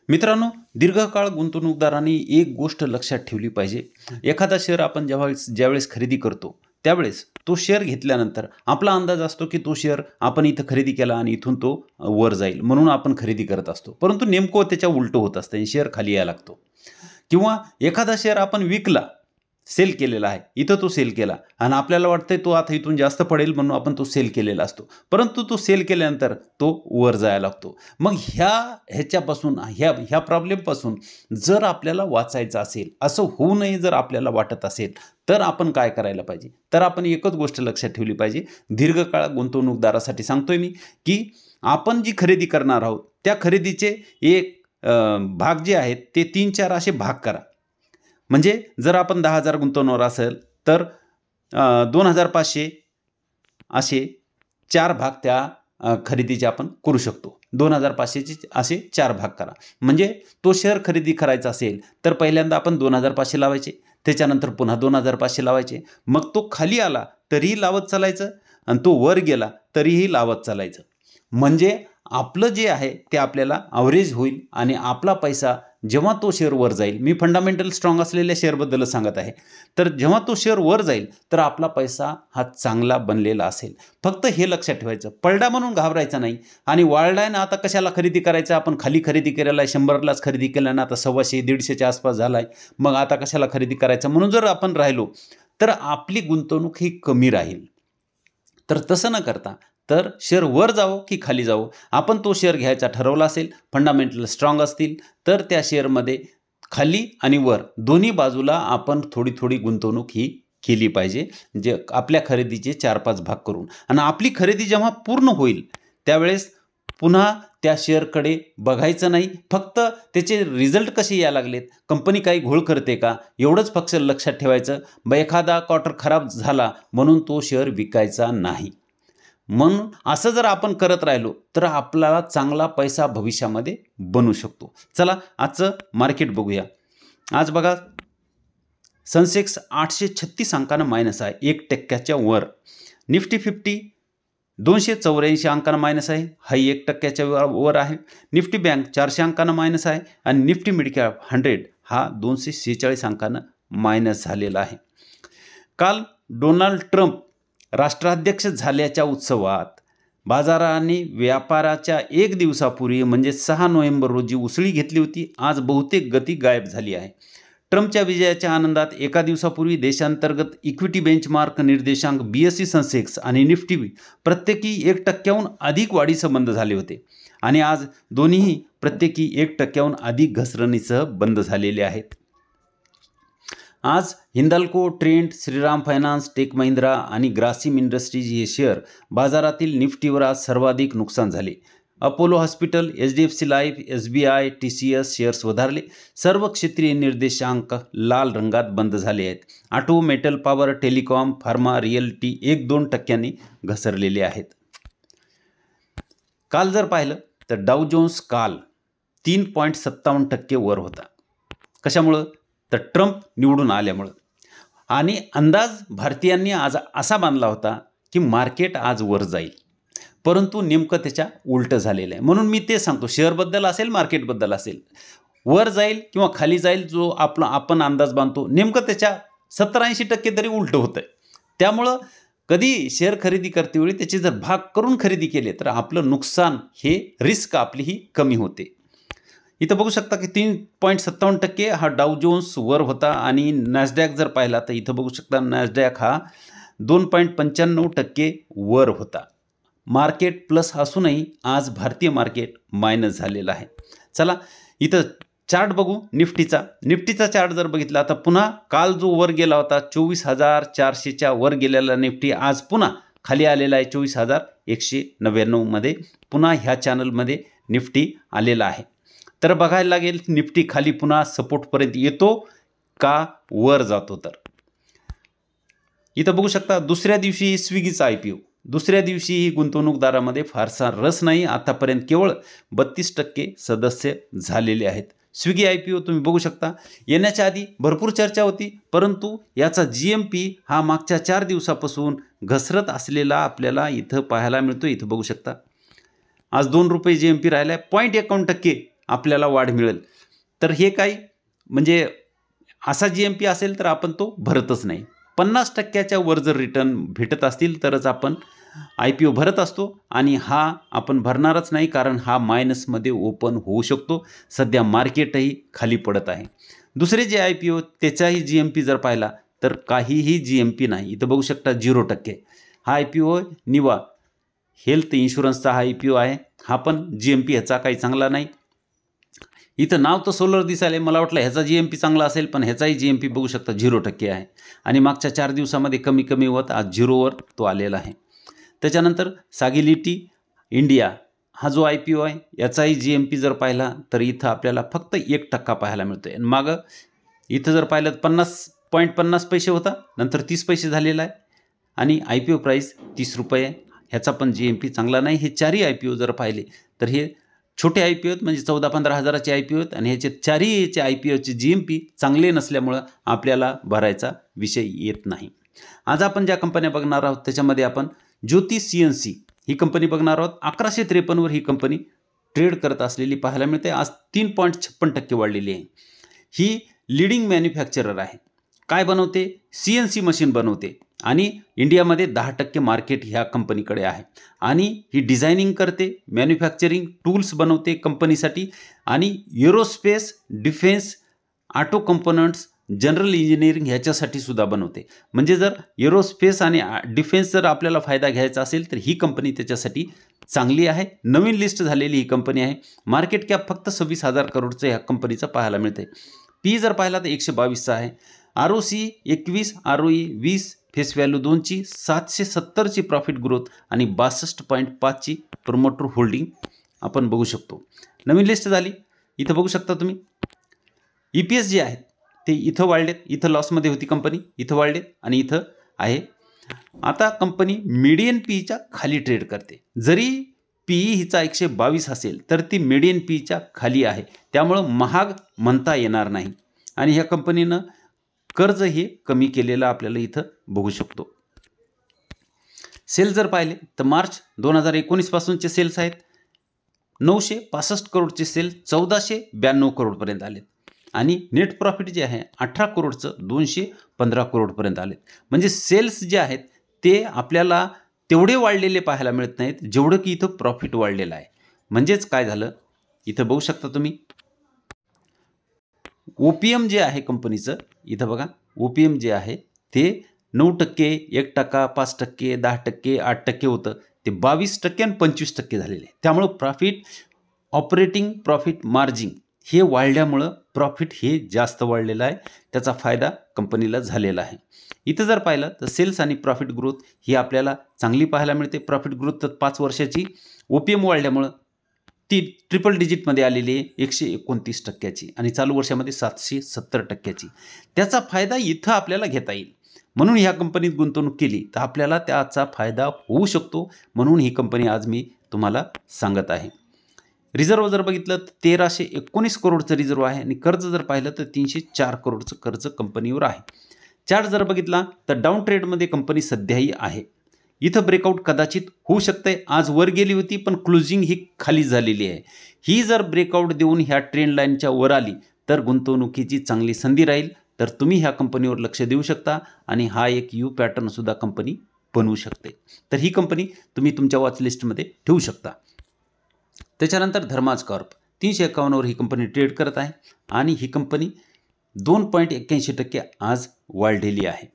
मित्रांनो, दीर्घकाळ गुंतवणूकदारांनी एक गोष्ट लक्षात ठेवली पाहिजे. एखादा शेअर आपण ज्यावेळेस खरेदी करतो, त्यावेळेस तो शेअर घेतल्यानंतर आपला अंदाज असतो की तो शेअर आपण इथं खरेदी केला आणि इथून तो वर जाईल म्हणून आपण खरेदी करत असतो. परंतु नेमकं त्याच्या उलटं होत असतं आणि शेअर खाली यायला लागतो. किंवा एखादा शेअर आपण विकला, सेल केलेला आहे, इथं तो सेल केला आणि आपल्याला वाटतंय तो आता इथून जास्त पडेल म्हणून आपण तो सेल केलेला असतो. परंतु तो सेल केल्यानंतर तो वर जायला लागतो. मग ह्याच्यापासून ह्या प्रॉब्लेमपासून जर आपल्याला वाचायचं असेल, असं होऊ नये जर आपल्याला वाटत असेल, तर आपण काय करायला पाहिजे? तर आपण एकच गोष्ट लक्षात ठेवली पाहिजे. दीर्घकाळ गुंतवणूकदारासाठी सांगतोय मी की आपण जी खरेदी करणार आहोत त्या खरेदीचे एक भाग जे आहेत ते 3-4 असे भाग करा. म्हणजे जर आपण 10,000 गुंतवणार असेल तर 2,500 असे 4 भाग त्या खरेदीचे आपण करू शकतो. 2,500चे असे 4 भाग करा. म्हणजे तो शेअर खरेदी करायचा असेल तर पहिल्यांदा आपण 2,500 लावायचे, त्याच्यानंतर पुन्हा 2,500 लावायचे, मग तो खाली आला तरीही लावत चालायचं आणि तो वर गेला तरीही लावत चालायचं. म्हणजे आपलं जे आहे ते आपल्याला ॲव्हरेज होईल आणि आपला पैसा जेव्हा तो शेअर वर जाईल, मी फंडामेंटल स्ट्रॉंग असलेल्या शेअरबद्दलच सांगत आहे, तर जेव्हा तो शेअर वर जाईल तर आपला पैसा हा चांगला बनलेला असेल. फक्त हे लक्षात ठेवायचं, पडला म्हणून घाबरायचं नाही आणि वाढलाय ना आता कशाला खरेदी करायचं, आपण खाली खरेदी केलेला आहे, 100लाच खरेदी केला ना, आता 125-150च्या आसपास झाला आहे, मग आता कशाला खरेदी करायचं म्हणून जर आपण राहिलो तर आपली गुंतवणूक ही कमी राहील. तर तसं न करता तर शेअर वर जावो की खाली जावो, आपण तो शेअर घ्यायचा ठरवला असेल, फंडामेंटल स्ट्रॉंग असतील, तर त्या शेअरमध्ये खाली आणि वर दोन्ही बाजूला आपण थोडी थोडी गुंतवणूक ही केली पाहिजे, जे आपल्या खरेदीचे 4-5 भाग करून. आणि आपली खरेदी जेव्हा पूर्ण होईल त्यावेळेस पुन्हा त्या शेअरकडे बघायचं नाही, फक्त त्याचे रिझल्ट कसे यायला लागलेत, कंपनी काही घोळ करते का, एवढंच फक्त लक्षात ठेवायचं. एखादा क्वार्टर खराब झाला म्हणून तो शेअर विकायचा नाही. म्हणून असं जर आपण करत राहिलो तर आपल्याला चांगला पैसा भविष्यामध्ये बनू शकतो. चला आजचं मार्केट बघूया. आज बघा, सेन्सेक्स 836 अंकानं मायनस आहे, 1% वर. निफ्टी 50 284 अंकानं मायनस आहे, हा 1% वर आहे. निफ्टी बँक 400 अंकानं मायनस आहे आणि निफ्टी मिड कॅप 100 हा 246 अंकानं मायनस झालेला आहे. काल डोनाल्ड ट्रम्प राष्ट्राध्यक्ष झाल्याच्या उत्सवात बाजाराने व्यापाराच्या 1 दिवसापूर्वी म्हणजे 6 नोव्हेंबर रोजी उसळी घेतली होती. आज बहुतेक गती गायब झाली आहे. ट्रम्पच्या विजयाच्या आनंदात एका दिवसापूर्वी देशांतर्गत इक्विटी बेंचमार्क निर्देशांक BSE सेन्सेक्स आणि निफ्टी प्रत्येकी 1%हून अधिक वाढीसह बंद झाले होते आणि आज दोन्हीही प्रत्येकी 1%हून अधिक घसरणीसह बंद झालेले आहेत. आज हिंदाल्को, ट्रेंट, श्रीराम फायनान्स, टेक महिंद्रा आणि ग्रासिम इंडस्ट्रीज हे शेअर बाजारातील निफ्टीवर आज सर्वाधिक नुकसान झाले. Apollo hospital, HDFC life, SBI, TCS shares वधारले. सर्व क्षेत्रीय निर्देशांक लाल रंगात बंद झाले आहेत. Auto, metal, power, telecom, pharma, realty 1-2% घसरलेले आहेत. काल जर पाहिलं तर डाऊ जोन्स काल 3.57% वर होता. कशामुळं? तर ट्रम्प निवडून आल्यामुळं. आणि अंदाज भारतीयांनी आज असा बांधला होता की मार्केट आज वर जाईल, परंतु नेमकं त्याच्या उलटं झालेलं आहे. म्हणून मी ते सांगतो, शेअरबद्दल असेल, मार्केटबद्दल असेल, वर जाईल किंवा खाली जाईल, जो आपण अंदाज बांधतो नेमकं त्याच्या 70-80% तरी उलटं होतं आहे. त्यामुळं कधी शेअर खरेदी करतेवेळी त्याचे जर भाग करून खरेदी केले तर आपलं नुकसान हे रिस्क आपली ही कमी होते. इथं बघू शकता की 3.57% हा डाऊ जोन्स वर होता आणि नॅसडॅक जर पाहिला तर इथं बघू शकता नॅसडॅक हा 2.95% वर होता. मार्केट प्लस असूनही आज भारतीय मार्केट मायनस झालेलं आहे. चला इथं चार्ट बघू निफ्टीचा चार्ट जर बघितला तर पुन्हा काल जो वर गेला होता 24,400च्या वर गेलेला निफ्टी आज पुन्हा खाली आलेला आहे 24,199 मध्ये. पुन्हा ह्या चॅनलमध्ये निफ्टी आलेला आहे. तर बघायला लागेल निफ्टी खाली पुन्हा सपोर्टपर्यंत येतो का वर जातो. तर इथं बघू शकता दुसऱ्या दिवशी स्विगीचा IPO. दुसऱ्या दिवशी गुंतवणूकदारामध्ये फारसा रस नाही. आतापर्यंत केवळ 32% सदस्य झालेले आहेत. स्विगी IPO तुम्ही बघू शकता, येण्याच्या आधी भरपूर चर्चा होती, परंतु याचा GMP हा मागच्या 4 दिवसापासून घसरत असलेला आपल्याला इथं पाहायला मिळतो. इथं बघू शकता आज ₹2 GMP राहिला आहे. 0.51% आपल्याला वाढ मिळेल. तर हे काही म्हणजे असा GMP असेल तर आपण तो भरतच नाही. 50% वर जर रिटर्न भेटत असतील तरच आपण IPO भरत असतो आणि हा आपण भरणारच नाही, कारण हा मायनसमध्ये ओपन होऊ शकतो. सध्या मार्केटही खाली पडत आहे. दुसरे जे IPO त्याचाही GMP जर पाहिला तर काहीही GMP नाही. इथं बघू शकता 0%. हा IPO निवा हेल्थ इन्शुरन्सचा हा IPO आहे. हा पण GMP ह्याचा काही चांगला नाही. इथं नाव तर सोलर दिसायला, मला वाटलं ह्याचा GMP चांगला असेल, पण ह्याचाही GMP बघू शकता 0% आहे आणि मागच्या 4 दिवसामध्ये कमी कमी होत आज 0वर तो आलेला आहे. त्याच्यानंतर सागिलिटी इंडिया हा जो IPO आहे याचाही GMP जर पाहिला तर इथं आपल्याला फक्त 1% पाहायला मिळतोय. आणि मागं इथं जर पाहिलं तर 50.50 पैसे होता, नंतर 30 पैसे झालेला आहे आणि IPO प्राईस 30 रुपये. ह्याचा पण GMP चांगला नाही. हे चारही IPO जर पाहिले तर हे छोटे IPO आहेत, म्हणजे 14-15 हजाराचे IPO आहेत आणि ह्याचे चारही IPOचे GMP चांगले नसल्यामुळं आपल्याला भरायचा विषय येत नाही. आज आपण ज्या कंपन्या बघणार आहोत त्याच्यामध्ये आपण ज्योती CNC ही कंपनी बघणार आहोत. 1153 वर ही कंपनी ट्रेड करत असलेली पाहायला मिळते. आज 3.56% वाढलेली आहे. ही लीडिंग मॅन्युफॅक्चरर आहे. काय बनवते? CNC मशीन बनवते आणि इंडियामध्ये 10% मार्केट ह्या कंपनीकडे आहे आणि ही डिझायनिंग करते, मॅन्युफॅक्चरिंग टूल्स बनवते कंपनीसाठी आणि aerospace, defence, auto components, general engineering ह्याच्यासाठी सुद्धा बनवते. म्हणजे जर एरोस्पेस आणि डिफेन्स जर आपल्याला फायदा घ्यायचा असेल तर ही कंपनी त्याच्यासाठी चांगली आहे. नवीन लिस्ट झालेली ही कंपनी आहे. मार्केट कॅप फक्त 26,000 करोडचं ह्या कंपनीचं पाहायला मिळते. पी जर पाहिला तर 122चा आहे. ROC 21, ROE 20, फेस व्हॅल्यू 2ची, 770ची प्रॉफिट ग्रोथ आणि 62.5ची प्रमोटर होल्डिंग आपण बघू शकतो. नवीन लिस्ट झाली. इथं बघू शकता तुम्ही EPS जे आहेत ते इथं वाढलेत. इथं लॉसमध्ये होती कंपनी, इथं वाढलेत आणि इथं आहे. आता कंपनी मीडियन पीच्या खाली ट्रेड करते. जरी PE हिचा 122 असेल तर ती मीडियन पीच्या खाली आहे, त्यामुळं महाग म्हणता येणार नाही. आणि ह्या कंपनीनं कर्ज हे कमी केलेलं आपल्याला इथं बघू शकतो. सेल जर पाहिले तर मार्च 2019 पासूनचे सेल्स आहेत 965 करोडचे सेल 1492 करोडपर्यंत आलेत आणि नेट प्रॉफिट जे आहे 18 करोडचं 215 करोडपर्यंत आलेत. म्हणजे सेल्स जे आहेत ते आपल्याला तेवढे वाढलेले पाहायला मिळत नाहीत जेवढं की इथं प्रॉफिट वाढलेलं आहे. म्हणजेच काय झालं, इथं बघू शकता तुम्ही OPM जे आहे कंपनीचं, इथं बघा OPM जे आहे ते 9%, 1%, 5%, 10%, 8% होतं, ते 22% आणि 25% झालेले आहे. त्यामुळं प्रॉफिट, ऑपरेटिंग प्रॉफिट मार्जिन हे वाढल्यामुळं प्रॉफिट हे जास्त वाढलेलं आहे. त्याचा फायदा कंपनीला झालेला आहे. इथं जर पाहिलं तर सेल्स आणि प्रॉफिट ग्रोथ ही आपल्याला चांगली पाहायला मिळते. प्रॉफिट ग्रोथ तर 5 वर्षाची, OPM वाढल्यामुळं ती ट्रिपल डिजिटमध्ये आलेली आहे 129%ची आणि चालू वर्षामध्ये 770%ची. त्याचा फायदा इथं आपल्याला घेता येईल. म्हणून ह्या कंपनीत गुंतवणूक केली तर आपल्याला त्याचा फायदा होऊ शकतो. म्हणून ही कंपनी आज मी तुम्हाला सांगत आहे. रिझर्व जर बघितलं तर 1319 करोडचं रिझर्व आहे आणि कर्ज जर पाहिलं तर 304 करोडचं कर्ज कंपनीवर आहे. चार्ट जर बघितला तर डाऊन ट्रेडमध्ये कंपनी सध्याही आहे. इथं ब्रेकआउट कदाचित होऊ शकते. आज वर गेली होती पण क्लोजिंग ही खाली झालेली आहे. ही जर ब्रेकआउट देऊन ह्या ट्रेंड लाईनच्या वर आली तर गुंतवणुकीची चांगली संधी राहील. तर तुम्ही ह्या कंपनीवर लक्ष देऊ शकता आणि हा एक यू पॅटर्न सुद्धा कंपनी बनवू शकते. तर ही कंपनी तुम्ही तुमच्या वॉच लिस्टमध्ये ठेवू शकता. त्याच्यानंतर धर्माज कॉर्प 351 वर ही कंपनी ट्रेड करत आहे आणि ही कंपनी 2.81% आज वाढलेली आहे.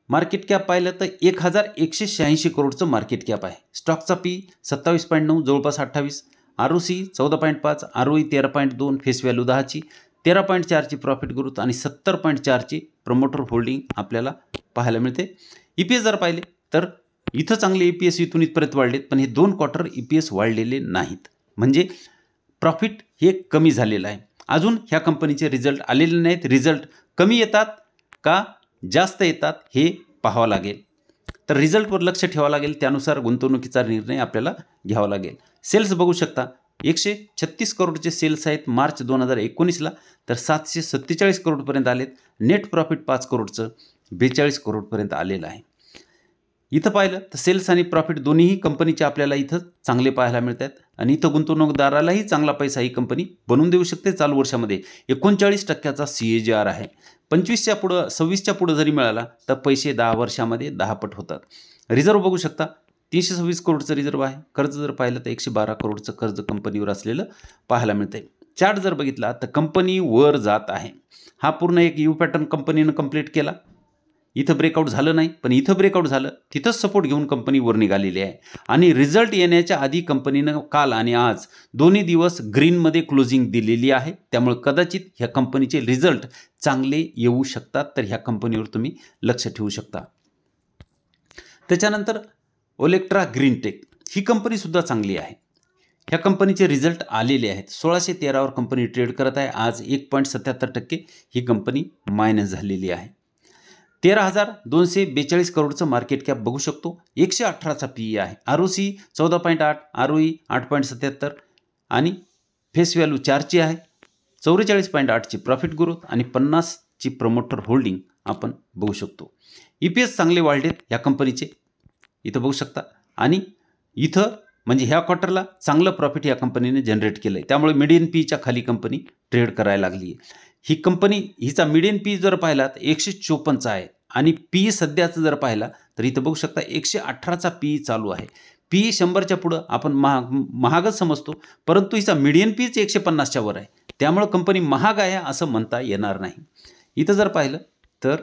मार्केट कॅप पाहिलं तर 1186 करोडचं मार्केट कॅप आहे. स्टॉकचा P 27.9 जवळपास 28, ROC 14.5, ROE 13.2, फेस व्हॅल्यू 10ची, 13.4ची प्रॉफिट ग्रोथ आणि 70.4ची प्रमोटर होल्डिंग आपल्याला पाहायला मिळते. EPS जर पाहिले तर इथं चांगले EPS इथून इथपर्यंत वाढलेत, पण हे 2 क्वार्टर EPS वाढलेले नाहीत. म्हणजे प्रॉफिट हे कमी झालेलं आहे. अजून ह्या कंपनीचे रिझल्ट आलेले नाहीत. रिझल्ट कमी येतात का जास्त येतात हे पाहावं लागेल. तर रिझल्टवर लक्ष ठेवावं लागेल. त्यानुसार गुंतवणुकीचा निर्णय आपल्याला घ्यावा लागेल. सेल्स बघू शकता 136 करोडचे सेल्स आहेत मार्च 2019ला, तर 747 करोडपर्यंत आलेत. नेट प्रॉफिट 5 करोडचं 42 करोडपर्यंत आलेलं आहे. इथं पाहिलं तर सेल्स आणि प्रॉफिट दोन्हीही कंपनीचे आपल्याला इथं चांगले पाहायला मिळतात आणि इथं गुंतवणूकदारालाही चांगला पैसा ही कंपनी बनवून देऊ शकते. चालू वर्षामध्ये 39% CAGR आहे. 25च्या पुढं 26च्या पुढं जरी मिळाला तर पैसे 10 वर्षामध्ये 10 पट होतात. रिझर्व बघू शकता 326 करोडचं रिझर्व आहे. कर्ज जर पाहिलं तर 112 करोडचं कर्ज कंपनीवर असलेलं पाहायला मिळतंय. चार्ट जर बघितला तर कंपनी वर जात आहे. हा पूर्ण एक यू पॅटर्न कंपनीनं कंप्लीट केला. इथं ब्रेकआउट झालं नाही, पण इथं ब्रेकआउट झालं, तिथंच सपोर्ट घेऊन कंपनी वर निघालेली आहे. आणि रिझल्ट येण्याच्या आधी कंपनीनं काल आणि आज दोन्ही दिवस ग्रीनमध्ये क्लोजिंग दिलेली आहे. त्यामुळे कदाचित ह्या कंपनीचे रिझल्ट चांगले येऊ शकतात. तर ह्या कंपनीवर तुम्ही लक्ष ठेवू शकता. त्याच्यानंतर ओलेक्ट्रा ग्रीनटेक ही कंपनीसुद्धा चांगली आहे. ह्या कंपनीचे रिझल्ट आलेले आहेत. 1613 कंपनी ट्रेड करत आहे. आज 1.77% ही कंपनी मायनस झालेली आहे. 13,242 करोडचं मार्केट कॅप बघू शकतो. 118चा PE आहे. ROC 14.8, ROE 8.77 आणि फेस व्हॅल्यू 4ची आहे. 44.8ची प्रॉफिट ग्रोथ आणि 50ची प्रमोटर होल्डिंग आपण बघू शकतो. EPS चांगले वाढलेत ह्या कंपनीचे इथं बघू शकता. आणि इथं म्हणजे ह्या क्वार्टरला चांगलं प्रॉफिट या कंपनीने जनरेट केलं आहे. त्यामुळे मीडियन PEच्या खाली कंपनी ट्रेड करायला लागली आहे. ही कंपनी हिचा मीडियन PE जर पाहिला तर 154चा आहे आणि PE सध्याचं जर पाहिला तर इथं बघू शकता 118चा PE चालू आहे. PE 100च्या पुढं आपण महागच समजतो, परंतु हिचा मीडियन PEच 150च्या वर आहे. त्यामुळे कंपनी महाग आहे असं म्हणता येणार नाही. इथं जर पाहिलं तर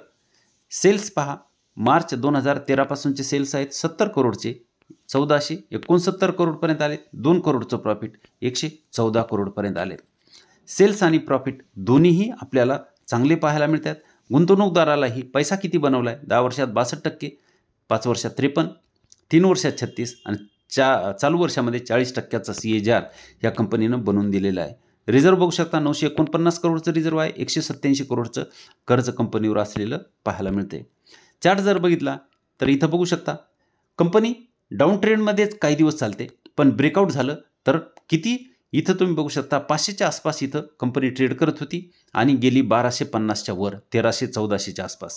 सेल्स पहा, मार्च 2013 पासूनचे सेल्स आहेत 70 करोडचे, 1469 करोडपर्यंत आले. 2 करोडचं प्रॉफिट 114 करोडपर्यंत आले. सेल्स आणि प्रॉफिट दोन्हीही आपल्याला चांगले पाहायला मिळतात. गुंतवणूकदारालाही पैसा किती बनवला आहे? 10 वर्षात 62%, 5 वर्षात 53%, 3 वर्षात 36% आणि चालू वर्षामध्ये 40%चा CAGR या कंपनीनं बनवून दिलेला आहे. रिझर्व बघू शकता 949 करोडचं रिझर्व आहे. 187 करोडचं कर्ज कंपनीवर असलेलं पाहायला मिळते. चार्ट जर बघितला तर इथं बघू शकता कंपनी डाऊन ट्रेंडमध्येच काही दिवस चालते, पण ब्रेकआउट झालं तर किती इथं तुम्ही बघू शकता 500च्या आसपास इथं कंपनी ट्रेड करत होती आणि गेली 1250च्या वर 1300-1400च्या आसपास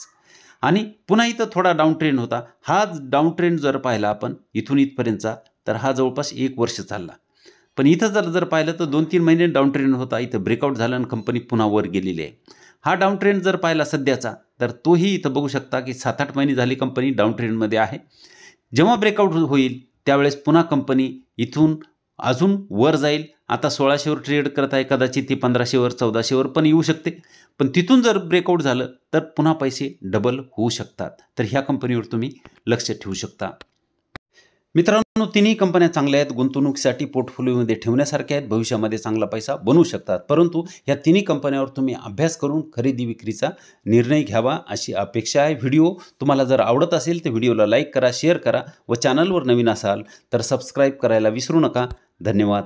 आणि पुन्हा इथं थोडा डाऊन ट्रेंड होता. हा डाऊन ट्रेंड जर पाहिला आपण इथून इथपर्यंतचा तर हा जवळपास 1 वर्ष चालला. पण इथं जर पाहिलं तर 2-3 महिने डाऊन ट्रेंड होता. इथं ब्रेकआउट झालं आणि कंपनी पुन्हा वर गेलेली आहे. हा डाऊन ट्रेंड जर पाहिला सध्याचा तर तोही इथं बघू शकता की 7-8 महिने झाली कंपनी डाऊन ट्रेंडमध्ये आहे. जेव्हा ब्रेकआउट होईल त्यावेळेस पुन्हा कंपनी इथून अजून वर जाईल. आता 1600वर ट्रेड करत आहे, कदाचित ती 1500वर 1400वर पण येऊ शकते. पण तिथून जर ब्रेकआउट झालं तर पुन्हा पैसे डबल होऊ शकतात. तर ह्या कंपनीवर तुम्ही लक्ष ठेवू शकता. मित्रांनो, तिन्ही कंपन्या चांगल्या आहेत, गुंतवणुकीसाठी पोर्टफोलिओमध्ये ठेवण्यासारख्या आहेत, भविष्यामध्ये चांगला पैसा बनवू शकतात. परंतु ह्या तिन्ही कंपन्यावर तुम्ही अभ्यास करून खरेदी विक्रीचा निर्णय घ्यावा अशी अपेक्षा आहे. व्हिडिओ तुम्हाला जर आवडत असेल तर व्हिडिओला लाईक करा, शेअर करा व चॅनलवर नवीन असाल तर सबस्क्राईब करायला विसरू नका. धन्यवाद.